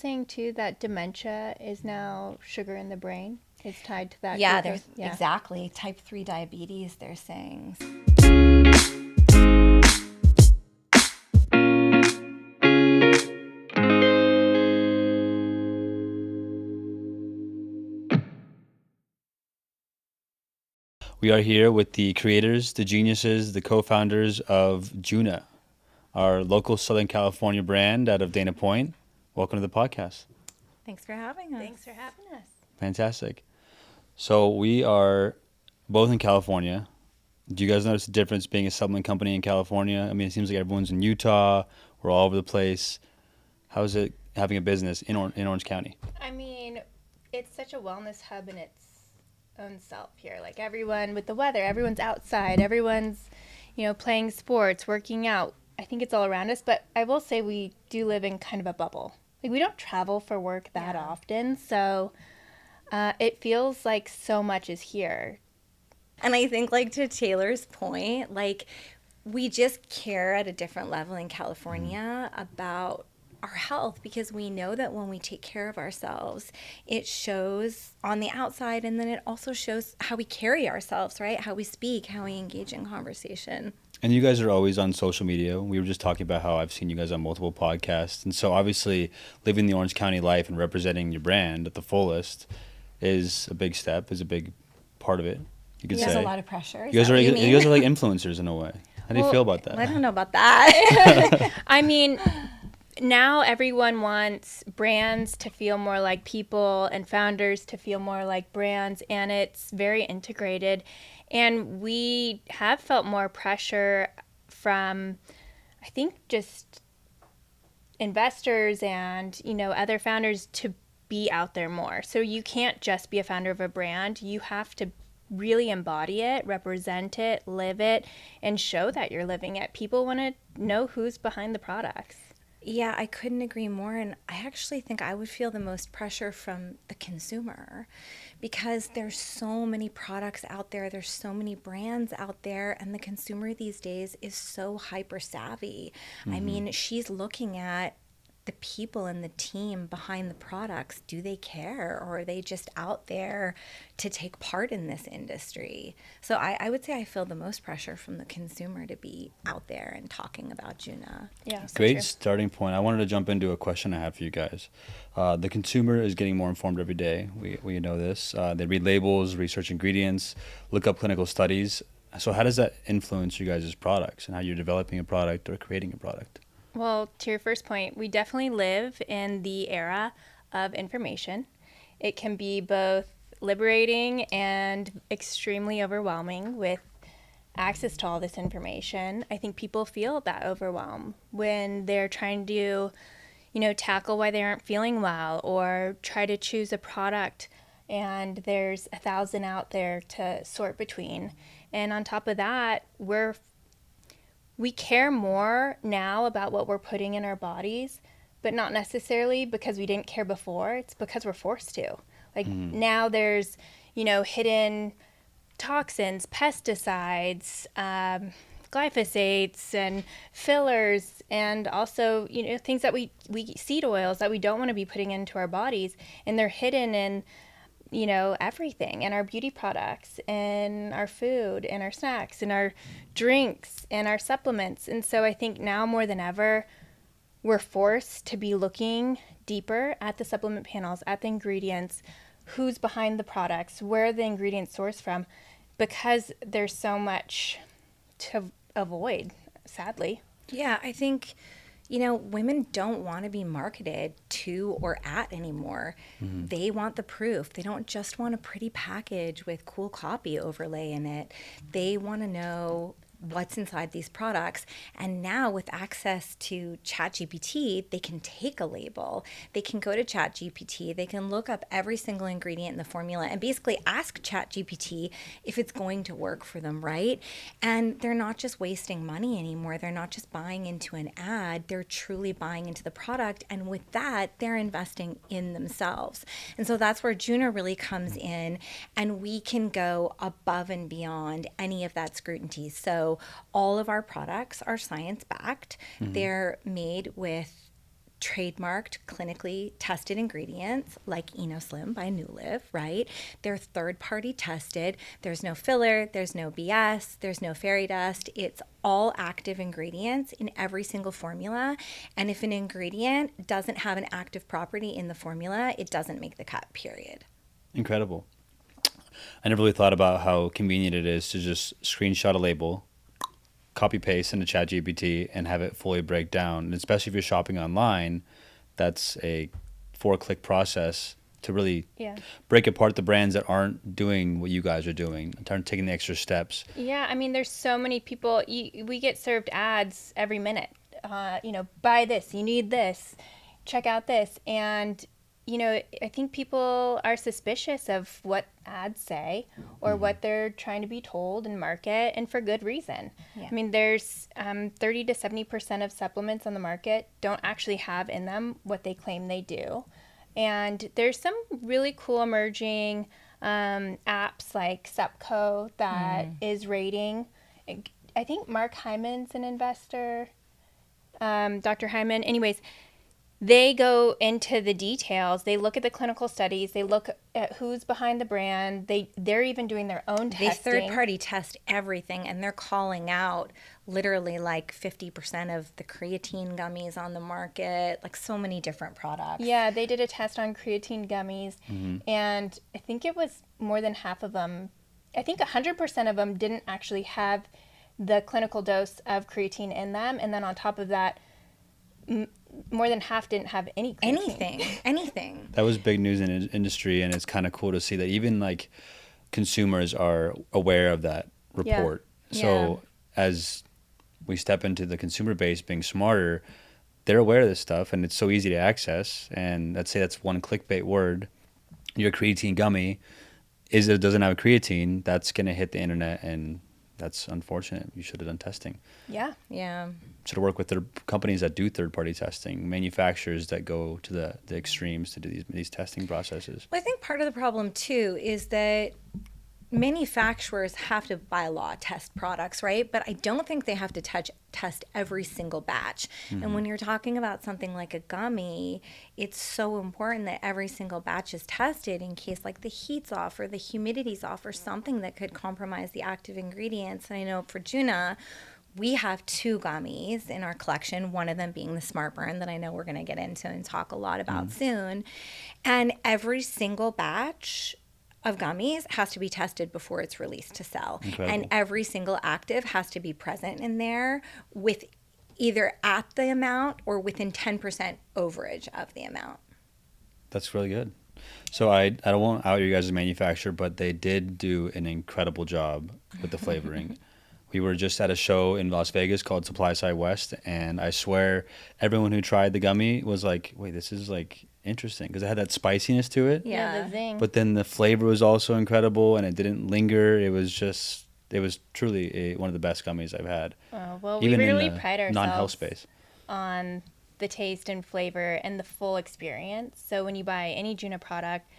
Saying too that dementia is now sugar in the brain. It's tied to that. Yeah, glucose. there's exactly type 3 diabetes, they're saying. We are here with the creators, the geniuses, the co-founders of Juna, our local Southern California brand out of Dana Point. Welcome to the podcast. Thanks for having us. Thanks for having us. Fantastic. So we are both in California. Do you guys notice the difference being a supplement company in California? I mean, it seems like everyone's in Utah. We're all over the place. How is it having a business in Orange County? I mean, it's such a wellness hub in its own self here. Like everyone with the weather, everyone's outside, everyone's, playing sports, working out. I think it's all around us, but I will say we do live in kind of a bubble. Like we don't travel for work that often, so it feels like so much is here. And I think, like, to Taylor's point, like, we just care at a different level in California about our health, because we know that when we take care of ourselves, it shows on the outside, and then it also shows how we carry ourselves, right? How we speak, how we engage in conversation. And you guys are always on social media. We were just talking about how I've seen you guys on multiple podcasts. And so obviously living the Orange County life and representing your brand at the fullest is a big step, is a big part of it. You could say. There's a lot of pressure. You guys are like influencers in a way. How do you feel about that? I don't know about that. I mean, now everyone wants brands to feel more like people and founders to feel more like brands, and it's very integrated. And we have felt more pressure from, I think, just investors and, other founders to be out there more. So you can't just be a founder of a brand. You have to really embody it, represent it, live it, and show that you're living it. People want to know who's behind the products. Yeah, I couldn't agree more. And I actually think I would feel the most pressure from the consumer, because there's so many products out there. There's so many brands out there. And the consumer these days is so hyper savvy. Mm-hmm. I mean, she's looking at the people and the team behind the products. Do they care, or are they just out there to take part in this industry? So I would say I feel the most pressure from the consumer to be out there and talking about Juna. Yeah, so great true. Starting point. I wanted to jump into a question I have for you guys. The consumer is getting more informed every day. We know this. They read labels, research ingredients, look up clinical studies. So how does that influence you guys' products and how you're developing a product or creating a product? Well, to your first point, we definitely live in the era of information. It can be both liberating and extremely overwhelming with access to all this information. I think people feel that overwhelm when they're trying to, tackle why they aren't feeling well, or try to choose a product and there's 1,000 out there to sort between. And on top of that, we care more now about what we're putting in our bodies, but not necessarily because we didn't care before. It's because we're forced to. Now there's, hidden toxins, pesticides, glyphosates and fillers, and also, things that we seed oils that we don't want to be putting into our bodies, and they're hidden in everything, in our beauty products, in our food, in our snacks, in our drinks, and our supplements. And so I think now more than ever, we're forced to be looking deeper at the supplement panels, at the ingredients, who's behind the products, where the ingredients source from, because there's so much to avoid, sadly. Yeah, I think women don't want to be marketed to or at anymore. Mm-hmm. They want the proof. They don't just want a pretty package with cool copy overlay in it. They want to know what's inside these products. And now with access to ChatGPT, they can take a label. They can go to ChatGPT. They can look up every single ingredient in the formula and basically ask ChatGPT if it's going to work for them, right? And they're not just wasting money anymore. They're not just buying into an ad. They're truly buying into the product. And with that, they're investing in themselves. And so that's where Juna really comes in, and we can go above and beyond any of that scrutiny. So all of our products are science-backed. Mm-hmm. They're made with trademarked, clinically tested ingredients like InnoSlim by NuLiv, right? They're third-party tested. There's no filler, there's no BS, there's no fairy dust. It's all active ingredients in every single formula. And if an ingredient doesn't have an active property in the formula, it doesn't make the cut, period. Incredible. I never really thought about how convenient it is to just screenshot a label, copy paste into ChatGPT, and have it fully break down. And especially if you're shopping online, that's a 4-click process to really break apart the brands that aren't doing what you guys are doing, aren't taking the extra steps. Yeah, I mean, there's so many people. We get served ads every minute. Buy this, you need this, check out this, and I think people are suspicious of what ads say or what they're trying to be told and market, and for good reason. Yeah. I mean, there's 30 to 70% of supplements on the market don't actually have in them what they claim they do. And there's some really cool emerging apps like Sepco that is rating. I think Mark Hyman's an investor, Dr. Hyman. Anyways, they go into the details. They look at the clinical studies. They look at who's behind the brand. They're even doing their own testing. They third-party test everything, and they're calling out literally like 50% of the creatine gummies on the market, like so many different products. Yeah, they did a test on creatine gummies, and I think it was more than half of them. I think 100% of them didn't actually have the clinical dose of creatine in them, and then on top of that, more than half didn't have any creatine. Anything. That was big news in the industry, and it's kind of cool to see that even like consumers are aware of that report. Yeah. So as we step into the consumer base being smarter, they're aware of this stuff, and it's so easy to access. And let's say that's one clickbait word, your creatine gummy doesn't have creatine, that's going to hit the internet, and that's unfortunate. You should have done testing. Yeah. Should have worked with the companies that do third-party testing, manufacturers that go to the extremes to do these testing processes. Well, I think part of the problem, too, is that manufacturers have to, by law, test products, right? But I don't think they have to test every single batch. And when you're talking about something like a gummy, it's so important that every single batch is tested in case like the heat's off or the humidity's off or something that could compromise the active ingredients. And I know for Juna, we have 2 gummies in our collection, one of them being the Smart Burn that I know we're going to get into and talk a lot about soon. And every single batch of gummies has to be tested before it's released to sell. Incredible. And every single active has to be present in there with either at the amount or within 10% overage of the amount. That's really good. So I don't want to out you guys as a manufacturer, but they did do an incredible job with the flavoring. We were just at a show in Las Vegas called Supply Side West, and I swear everyone who tried the gummy was like, wait, this is like interesting, because it had that spiciness to it. Yeah, the zing. But then the flavor was also incredible, and it didn't linger. It was truly one of the best gummies I've had. Oh, well, even we really in the pride ourselves non-health space on the taste and flavor and the full experience. So when you buy any Juna product,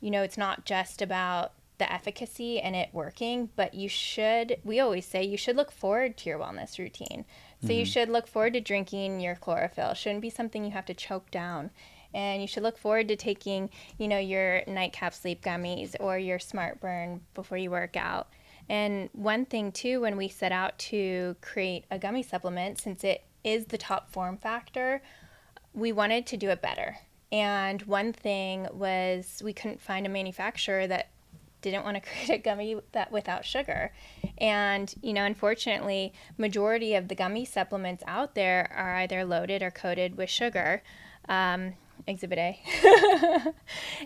it's not just about the efficacy and it working, but we always say you should look forward to your wellness routine. So you should look forward to drinking your chlorophyll. It shouldn't be something you have to choke down. And you should look forward to taking, your Nightcap sleep gummies or your Smart Burn before you work out. And one thing too, when we set out to create a gummy supplement, since it is the top form factor, we wanted to do it better. And one thing was we couldn't find a manufacturer that didn't want to create a gummy that without sugar. And, unfortunately, majority of the gummy supplements out there are either loaded or coated with sugar. Exhibit A.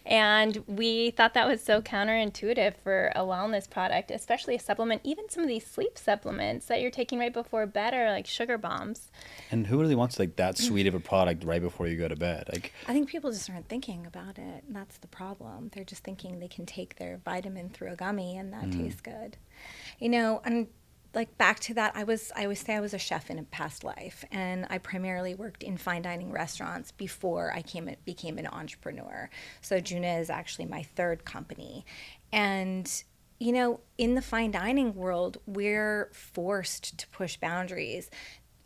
And we thought that was so counterintuitive for a wellness product, especially a supplement. Even some of these sleep supplements that you're taking right before bed are like sugar bombs. And who really wants like that sweet of a product right before you go to bed? Like, I think people just aren't thinking about it. And that's the problem. They're just thinking they can take their vitamin through a gummy and that tastes good. And like back to that, I always say I was a chef in a past life, and I primarily worked in fine dining restaurants before I became an entrepreneur. So Juna is actually my 3rd company. And, in the fine dining world, we're forced to push boundaries.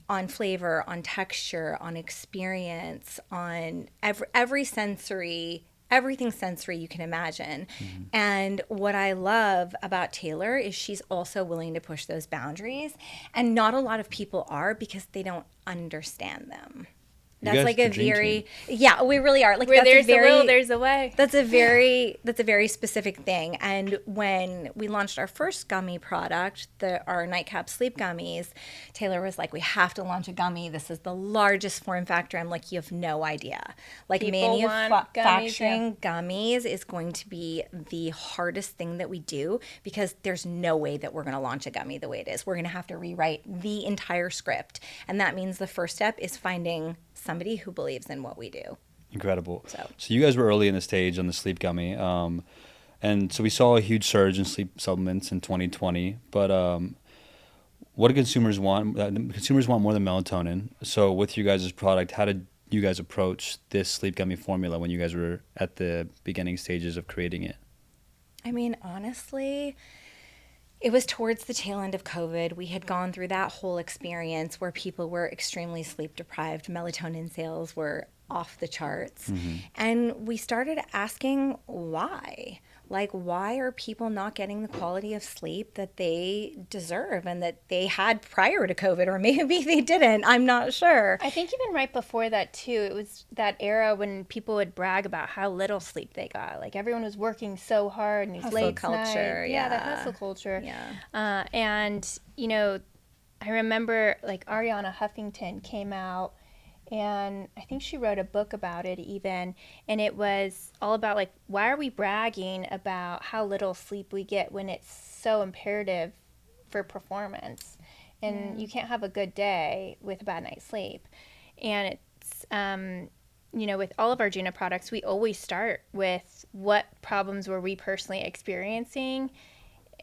on flavor, on texture, on experience, on every sensory, everything sensory you can imagine. And what I love about Taylor is she's also willing to push those boundaries. And not a lot of people are, because they don't understand them. You That's guys like the a dream very team. yeah, we really are. Like, Where that's there's a very, a will, there's a way. that's a very specific thing. And when we launched our first gummy product, our Nightcap sleep gummies, Taylor was like, we have to launch a gummy. This is the largest form factor. I'm like, you have no idea. Like, People want manufacturing gummies is going to be the hardest thing that we do, because there's no way that we're going to launch a gummy the way it is. We're going to have to rewrite the entire script. And that means the first step is finding somebody who believes in what we do. Incredible. So you guys were early in the stage on the sleep gummy. And so we saw a huge surge in sleep supplements in 2020. But what do consumers want? Consumers want more than melatonin. So with you guys' product, how did you guys approach this sleep gummy formula when you guys were at the beginning stages of creating it? I mean, honestly, it was towards the tail end of COVID. We had gone through that whole experience where people were extremely sleep deprived. Melatonin sales were off the charts. And we started asking why. Like, why are people not getting the quality of sleep that they deserve and that they had prior to COVID? Or maybe they didn't. I'm not sure. I think even right before that too, it was that era when people would brag about how little sleep they got. Like, everyone was working so hard and these Hustle late culture, nights. yeah. The hustle culture. Yeah. And, you know, I remember like Ariana Huffington came out, and I think she wrote a book about it even, and it was all about like, why are we bragging about how little sleep we get when it's so imperative for performance, and you can't have a good day with a bad night's sleep. And it's you know, with all of our Juna products, we always start with what problems were we personally experiencing,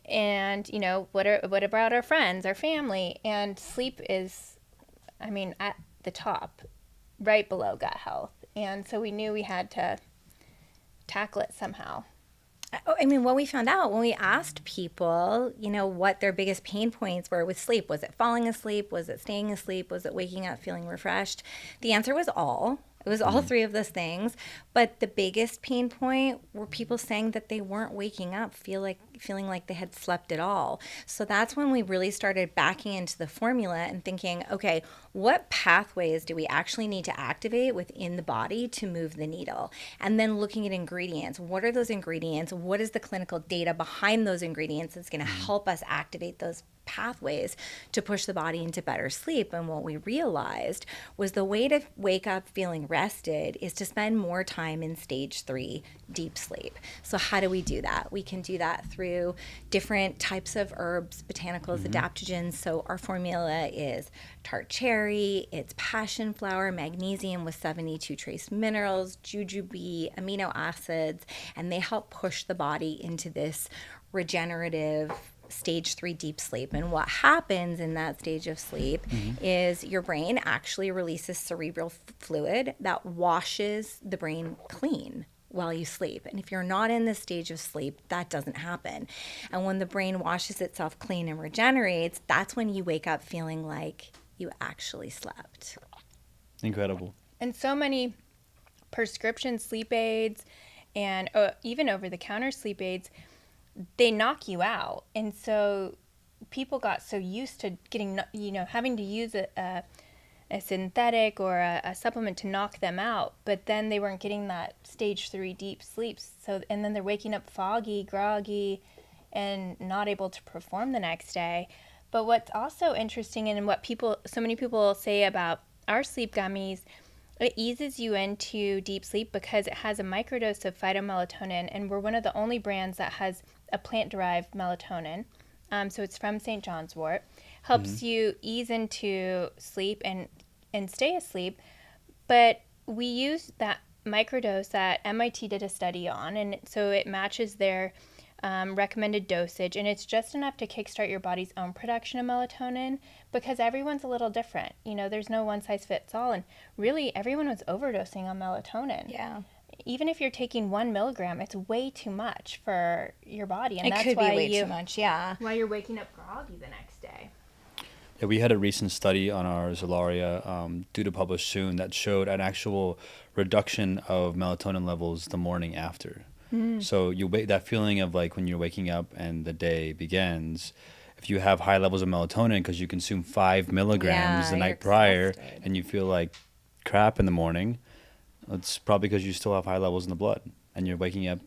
and, you know, what about our friends, our family. And sleep is, I mean, at the top, right below gut health. And so we knew we had to tackle it somehow. I mean, what we found out when we asked people, you know, what their biggest pain points were with sleep, was it falling asleep? Was it staying asleep? Was it waking up feeling refreshed? The answer was all. It was all three of those things. But the biggest pain point were people saying that they weren't waking up feeling like they had slept at all. So that's when we really started backing into the formula and thinking, okay, what pathways do we actually need to activate within the body to move the needle? And then looking at ingredients. What are those ingredients? What is the clinical data behind those ingredients that's going to help us activate those pathways to push the body into better sleep? And what we realized was the way to wake up feeling rested is to spend more time in stage 3 deep sleep. So how do we do that? We can do that through different types of herbs, botanicals, adaptogens. So our formula is tart cherry, it's passion flower, magnesium with 72 trace minerals, jujube, amino acids, and they help push the body into this regenerative stage 3 deep sleep. And what happens in that stage of sleep is your brain actually releases cerebral fluid that washes the brain clean while you sleep. And if you're not in this stage of sleep, that doesn't happen. And when the brain washes itself clean and regenerates, that's when you wake up feeling like you actually slept. Incredible. And so many prescription sleep aids and even over-the-counter sleep aids, they knock you out. And so people got so used to getting, you know, having to use a synthetic or a supplement to knock them out, but then they weren't getting that stage 3 deep sleep. So, and then they're waking up foggy, groggy, and not able to perform the next day. But what's also interesting, and what so many people say about our sleep gummies, it eases you into deep sleep because it has a microdose of phytomelatonin, and we're one of the only brands that has a plant-derived melatonin. So it's from St. John's wort. Helps you ease into sleep and stay asleep. But we use that microdose that MIT did a study on, and so it matches their recommended dosage, and it's just enough to kickstart your body's own production of melatonin, because everyone's a little different. You know, there's no one size fits all, and really everyone was overdosing on melatonin. Yeah. Even if you're taking 1 milligram, it's way too much for your body, and It that's could why be way too much, yeah. why you're waking up groggy the next day. Yeah, we had a recent study on our Zolaria, due to publish soon, that showed an actual reduction of melatonin levels the morning after. So that feeling of like when you're waking up and the day begins, if you have high levels of melatonin because you consume 5 milligrams the you're night prior exhausted. and you feel like crap in the morning, it's probably because you still have high levels in the blood and you're waking up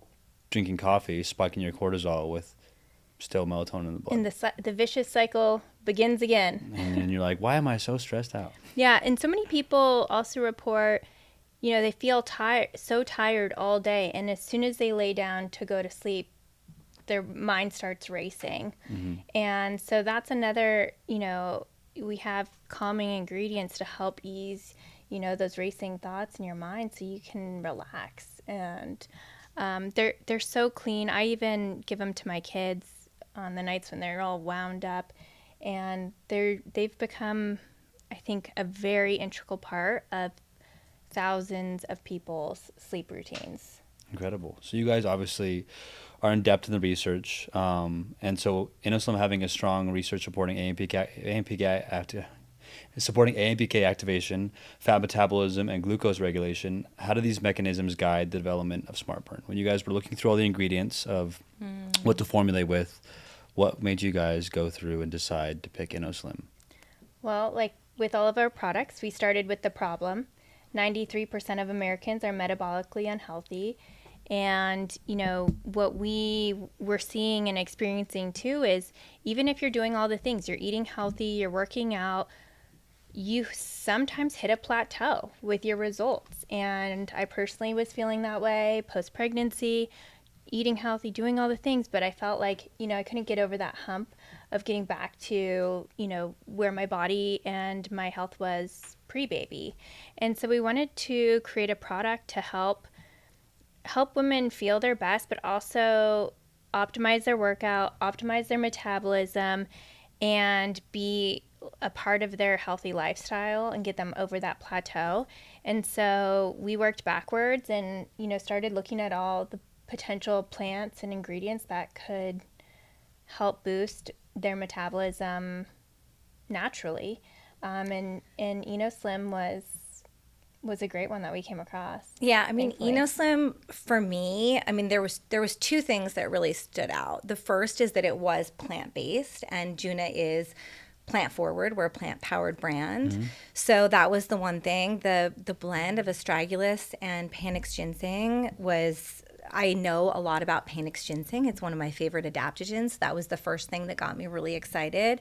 drinking coffee, spiking your cortisol with still melatonin in the blood. And the vicious cycle begins again. And you're like, why am I so stressed out? Yeah, and so many people also report, they feel so tired all day, and as soon as they lay down to go to sleep, their mind starts racing. And so that's another, we have calming ingredients to help ease, those racing thoughts in your mind so you can relax. And they're so clean. I even give them to my kids on the nights when they're all wound up, and they've become, I think, a very integral part of thousands of people's sleep routines. Incredible. So you guys obviously are in depth in the research, and so InnoSlim having a strong research supporting supporting AMPK activation, fat metabolism, and glucose regulation. How do these mechanisms guide the development of SmartBurn? When you guys were looking through all the ingredients of what to formulate with, what made you guys go through and decide to pick InnoSlim? Well, like with all of our products, we started with the problem. 93% of Americans are metabolically unhealthy. And, what we were seeing and experiencing too is even if you're doing all the things, you're eating healthy, you're working out, you sometimes hit a plateau with your results. And I personally was feeling that way post-pregnancy, eating healthy, doing all the things, but I felt like, I couldn't get over that hump of getting back to, where my body and my health was pre-baby. And so we wanted to create a product to help women feel their best, but also optimize their workout, optimize their metabolism, and be a part of their healthy lifestyle and get them over that plateau. And so we worked backwards and, started looking at all the potential plants and ingredients that could help boost their metabolism naturally. And InnoSlim was a great one that we came across. Yeah, I mean, thankfully. InnoSlim for me, there was two things that really stood out. The first is that it was plant-based, and Juna is plant-forward. We're a plant-powered brand. So that was the one thing. The blend of astragalus and panax ginseng was, I know a lot about panax ginseng. It's one of my favorite adaptogens. That was the first thing that got me really excited.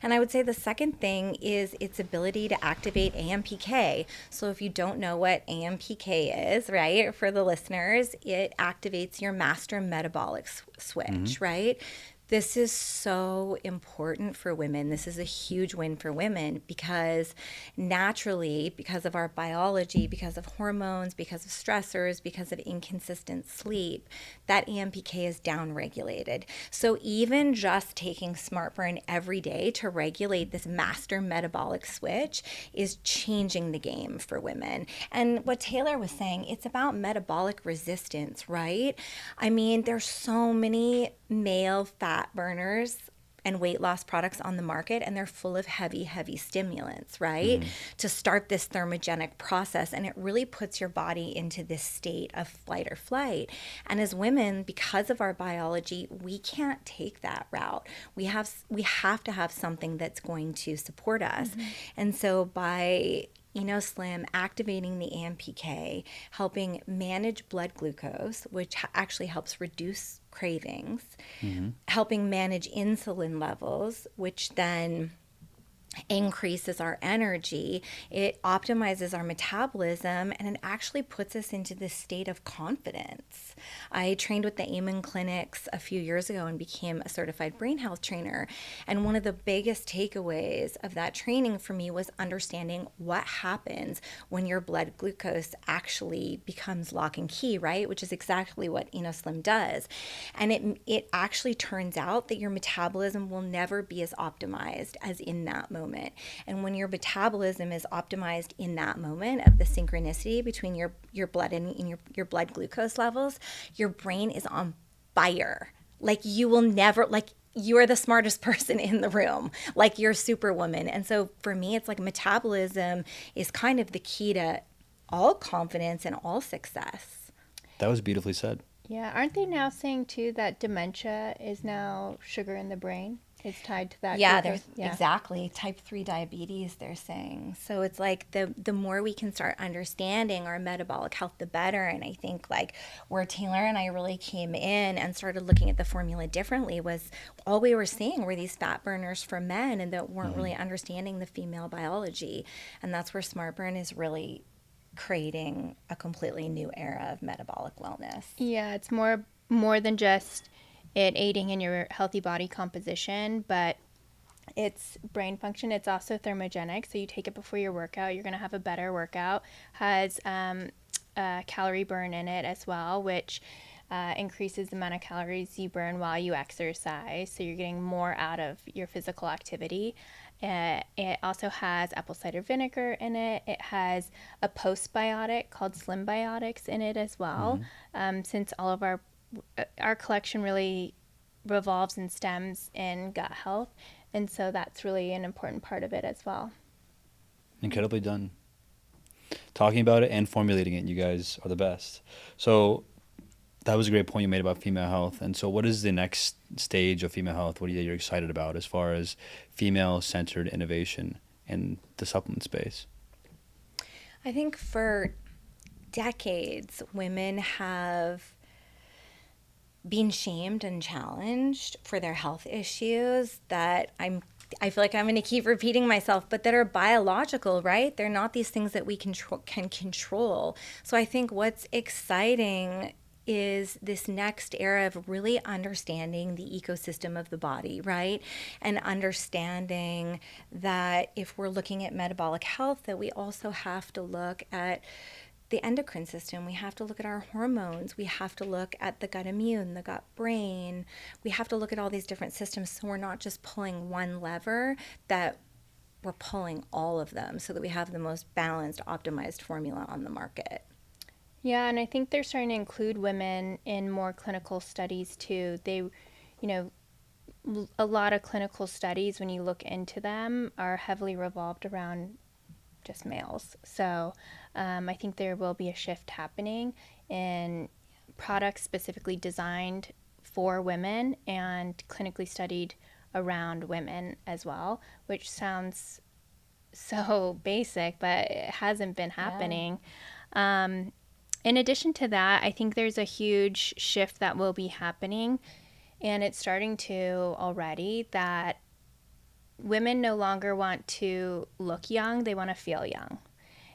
And I would say the second thing is its ability to activate AMPK. So if you don't know what AMPK is, right, for the listeners, it activates your master metabolic switch, right? This is so important for women. This is a huge win for women because naturally, because of our biology, because of hormones, because of stressors, because of inconsistent sleep, that AMPK is downregulated. So even just taking SmartBurn every day to regulate this master metabolic switch is changing the game for women. And what Taylor was saying, it's about metabolic resistance, right? I mean, there's so many male fat burners and weight loss products on the market, and they're full of heavy stimulants, right? To start this thermogenic process, and it really puts your body into this state of flight or flight. And as women, because of our biology, we can't take that route. We have to have something that's going to support us. And so by InnoSlim activating the AMPK, helping manage blood glucose, which actually helps reduce cravings, helping manage insulin levels, which then increases our energy, it optimizes our metabolism, and it actually puts us into this state of confidence. I trained with the Amen clinics a few years ago and became a certified brain health trainer. And one of the biggest takeaways of that training for me was understanding what happens when your blood glucose actually becomes lock and key, right? Which is exactly what InnoSlim does. And it actually turns out that your metabolism will never be as optimized as in that moment. And when your metabolism is optimized in that moment of the synchronicity between your blood and your blood glucose levels, your brain is on fire. Like you will never, like you're the smartest person in the room, like you're superwoman. And so for me, it's like metabolism is kind of the key to all confidence and all success. That was beautifully said. Yeah, aren't they now saying too that dementia is now sugar in the brain? It's tied to that. Yeah, glucose? exactly. Type 3 diabetes, they're saying. So it's like the more we can start understanding our metabolic health, the better. And I think like where Taylor and I really came in and started looking at the formula differently was all we were seeing were these fat burners for men and that weren't really understanding the female biology. And that's where SmartBurn is really creating a completely new era of metabolic wellness. Yeah, it's more than just it aiding in your healthy body composition, but it's brain function. It's also thermogenic, so you take it before your workout, you're going to have a better workout. Has calorie burn in it as well, which increases the amount of calories you burn while you exercise, so you're getting more out of your physical activity. It also has apple cider vinegar in it. It has a postbiotic called Slim Biotics in it as well. Since all of our collection really revolves and stems in gut health, and so that's really an important part of it as well. Incredibly done. Talking about it and formulating it, you guys are the best. So that was a great point you made about female health. And so what is the next stage of female health? What are you excited about as far as female-centered innovation in the supplement space? I think for decades, women have been shamed and challenged for their health issues that I feel like I'm going to keep repeating myself, but that are biological, right? They're not these things that we can control. So I think what's exciting is this next era of really understanding the ecosystem of the body, right? And understanding that if we're looking at metabolic health, that we also have to look at the endocrine system. We have to look at our hormones. We have to look at the gut immune, the gut brain. We have to look at all these different systems so we're not just pulling one lever, that we're pulling all of them so that we have the most balanced, optimized formula on the market. Yeah, and I think they're starting to include women in more clinical studies too. They, a lot of clinical studies, when you look into them, are heavily revolved around just males. So I think there will be a shift happening in products specifically designed for women and clinically studied around women as well, which sounds so basic, but it hasn't been happening. Yeah. In addition to that, I think there's a huge shift that will be happening, and it's starting to already, that women no longer want to look young, they want to feel young.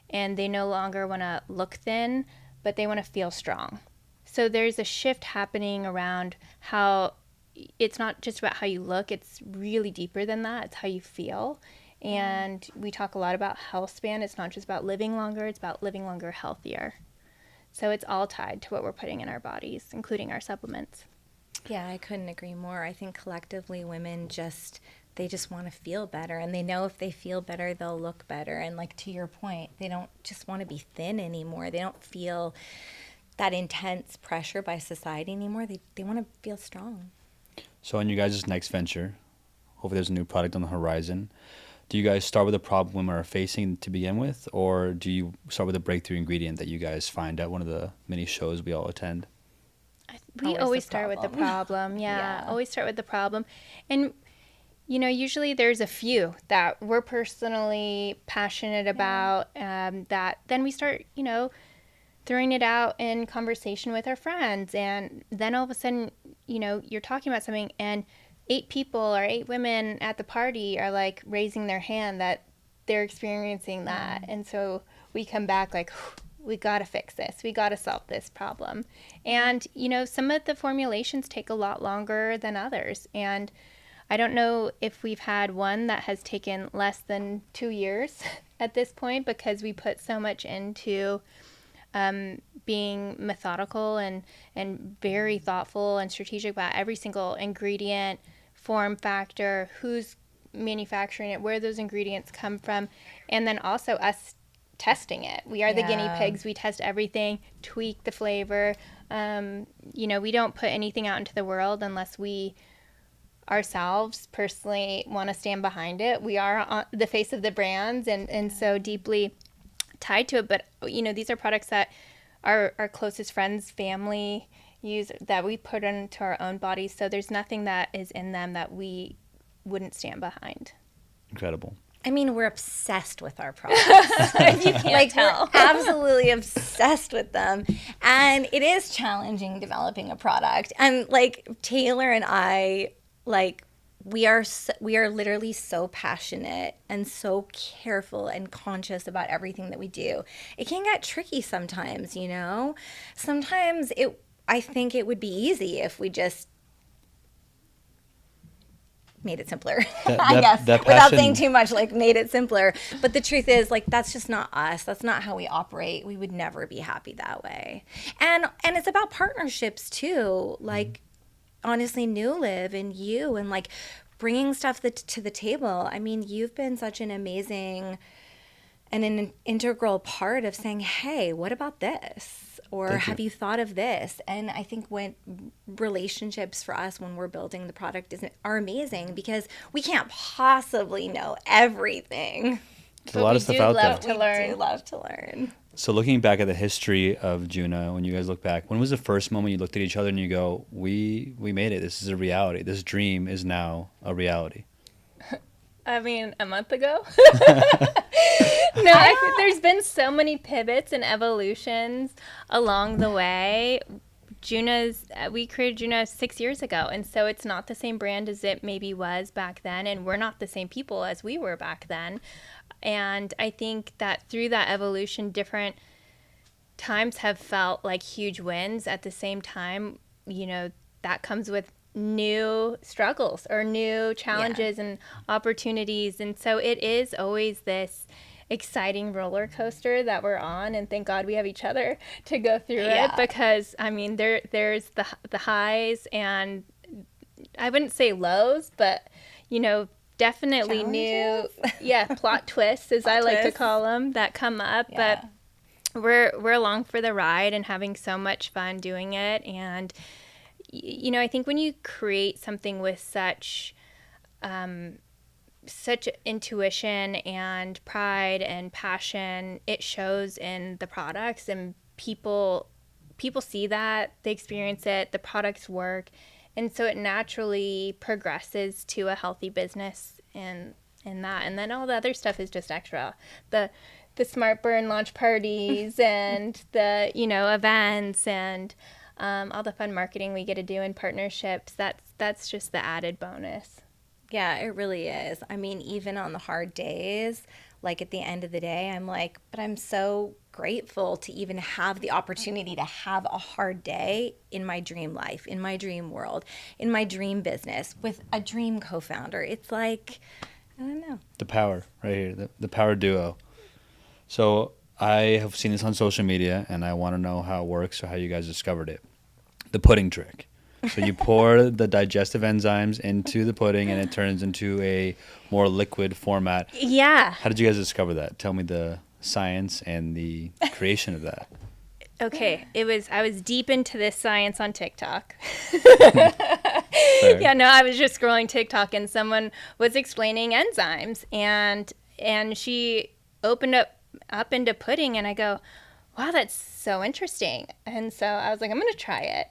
And they no longer want to look thin, but they want to feel strong. So there's a shift happening around how it's not just about how you look, it's really deeper than that. It's how you feel. And we talk a lot about health span. It's not just about living longer, it's about living longer healthier. So it's all tied to what we're putting in our bodies, including our supplements. Yeah, I couldn't agree more. I think collectively women they just want to feel better, and they know if they feel better, they'll look better. And like to your point, they don't just want to be thin anymore. They don't feel that intense pressure by society anymore. They want to feel strong. So in you guys' next venture, hopefully there's a new product on the horizon. Do you guys start with a problem women are facing to begin with, or do you start with a breakthrough ingredient that you guys find at one of the many shows we all attend? We always start with the problem. Yeah, always start with the problem. And usually there's a few that we're personally passionate about, that then we start, throwing it out in conversation with our friends. And then all of a sudden, you're talking about something and 8 people or 8 women at the party are like raising their hand that they're experiencing that. And so we come back like, we got to fix this. We got to solve this problem. And, some of the formulations take a lot longer than others. And I don't know if we've had one that has taken less than 2 years at this point, because we put so much into being methodical and very thoughtful and strategic about every single ingredient, form factor, who's manufacturing it, where those ingredients come from, and then also us testing it. We are the guinea pigs. We test everything, tweak the flavor. We don't put anything out into the world unless we ourselves personally want to stand behind it. We are on the face of the brands and so deeply tied to it. But, you know, these are products that our closest friends, family use, that we put into our own bodies. So there's nothing that is in them that we wouldn't stand behind. Incredible. I mean, we're obsessed with our products. You can't Like, tell. we're absolutely obsessed with them. And it is challenging developing a product. And like Taylor and I, like, we are literally so passionate and so careful and conscious about everything that we do. It can get tricky sometimes, you know? Sometimes I think it would be easy if we just made it simpler, I guess, without saying too much, like made it simpler. But the truth is, like, that's just not us. That's not how we operate. We would never be happy that way. And it's about partnerships too. Like, honestly, NuLiv and you, and like bringing stuff to the table. I mean, you've been such an amazing and an integral part of saying, hey, what about this? Or have you thought of this? And I think when relationships for us, when we're building the product, are amazing because we can't possibly know everything. There's a lot of stuff out there. We do love to learn. So looking back at the history of Juna, when you guys look back, when was the first moment you looked at each other and you go, we made it. This is a reality. This dream is now a reality. I mean, a month ago. There's been so many pivots and evolutions along the way. We created Juna 6 years ago, and so it's not the same brand as it maybe was back then, and we're not the same people as we were back then. And I think that through that evolution, different times have felt like huge wins. At the same time, you know, that comes with new struggles or new challenges and opportunities. And so it is always this exciting roller coaster that we're on, and thank God we have each other to go through it, because I mean there's the highs and I wouldn't say lows, but you know, definitely new plot twists, as I like to call them, that come up. But we're along for the ride and having so much fun doing it. And you know, I think when you create something with such intuition and pride and passion, it shows in the products, and people see that, they experience it, the products work, and so it naturally progresses to a healthy business in that. And then all the other stuff is just extra. The Smart Burn launch parties and the, you know, events and all the fun marketing we get to do in partnerships, that's just the added bonus. Yeah, it really is. I mean, even on the hard days, like at the end of the day, I'm like, but I'm so grateful to even have the opportunity to have a hard day in my dream life, in my dream world, in my dream business with a dream co-founder. It's like, I don't know. The power right here, the power duo. So I have seen this on social media, and I want to know how it works or how you guys discovered it. The pudding trick. So you pour the digestive enzymes into the pudding, and it turns into a more liquid format. Yeah. How did you guys discover that? Tell me the science and the creation of that. Okay, I was deep into this science on TikTok. Fair. Yeah, no, I was just scrolling TikTok, and someone was explaining enzymes, and she opened up into pudding, and I go, wow, that's so interesting. And so I was like, I'm going to try it.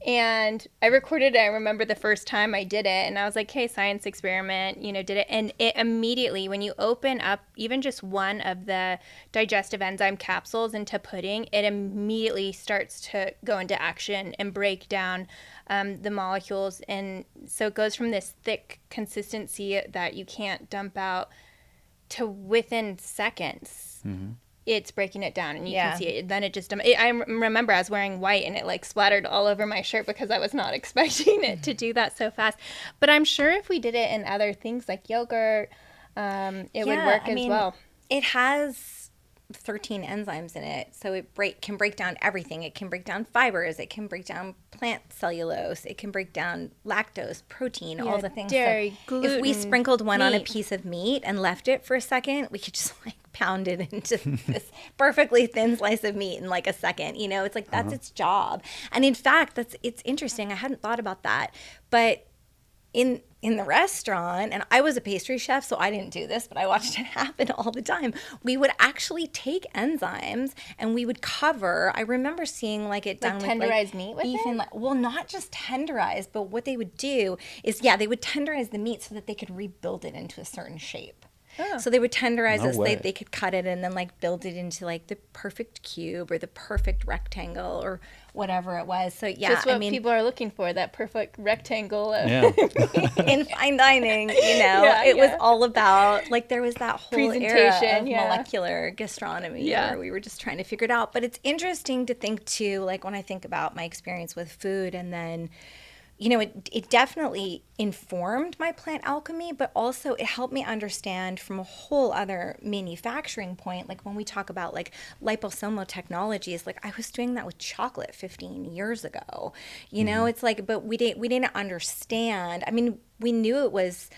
And I recorded it. I remember the first time I did it, and I was like, hey, science experiment, you know, did it. And it immediately, when you open up even just one of the digestive enzyme capsules into pudding, it immediately starts to go into action and break down the molecules. And so it goes from this thick consistency that you can't dump out to within seconds. Mm-hmm. It's breaking it down, and you can see it. Then it just, I remember I was wearing white, and it like splattered all over my shirt because I was not expecting it to do that so fast. But I'm sure if we did it in other things like yogurt, it would work as well. It has 13 enzymes in it, so it can break down everything. It can break down fibers, it can break down plant cellulose, it can break down lactose, protein, all the things. Dairy, gluten, if we sprinkled one meat on a piece of meat and left it for a second, we could just like pound it into this perfectly thin slice of meat in like a second. You know, it's like that's its job. And in fact, it's interesting. I hadn't thought about that, but in the restaurant, and I was a pastry chef, so I didn't do this, but I watched it happen all the time. We would actually take enzymes and we would cover. I remember seeing like it done like tenderized meat with beef it? and well, not just tenderized, but what they would do is they would tenderize the meat so that they could rebuild it into a certain shape. Oh. So they would tenderize No it so way. they could cut it and then like build it into like the perfect cube or the perfect rectangle or whatever it was. So yeah, Just what I mean, people are looking for, that perfect rectangle of Yeah. in fine dining, it was all about like there was that whole era Presentation, of yeah. molecular gastronomy Yeah. where we were just trying to figure it out. But it's interesting to think too, like when I think about my experience with food, and then it definitely informed my plant alchemy, but also it helped me understand from a whole other manufacturing point. Like when we talk about like liposomal technologies, like I was doing that with chocolate 15 years ago. It's like, but we didn't understand. I mean, we knew it was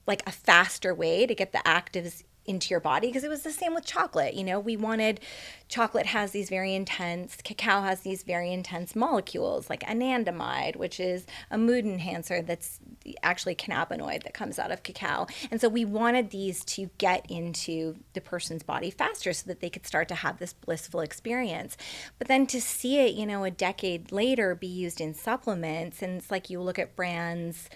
like a faster way to get the actives into your body because it was the same with chocolate. We wanted chocolate has these very intense, cacao has these very intense molecules like anandamide, which is a mood enhancer that's actually cannabinoid that comes out of cacao. And so we wanted these to get into the person's body faster so that they could start to have this blissful experience. But then to see it, a decade later be used in supplements, and it's like you look at brands,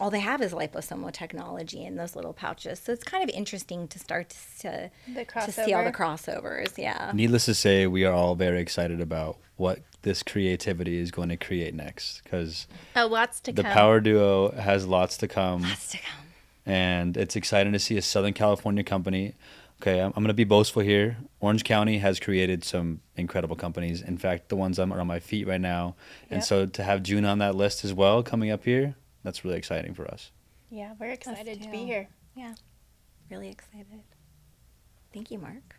all they have is liposomal technology in those little pouches. So it's kind of interesting to start to see all the crossovers. Yeah. Needless to say, we are all very excited about what this creativity is going to create next, because lots to the come. Power Duo has lots to come. Lots to come. And it's exciting to see a Southern California company. Okay, I'm going to be boastful here. Orange County has created some incredible companies. In fact, the ones I'm on my feet right now. And so to have Juna on that list as well coming up here, that's really exciting for us. Yeah, we're excited to be too. here. Yeah, really excited. Thank you, Mark.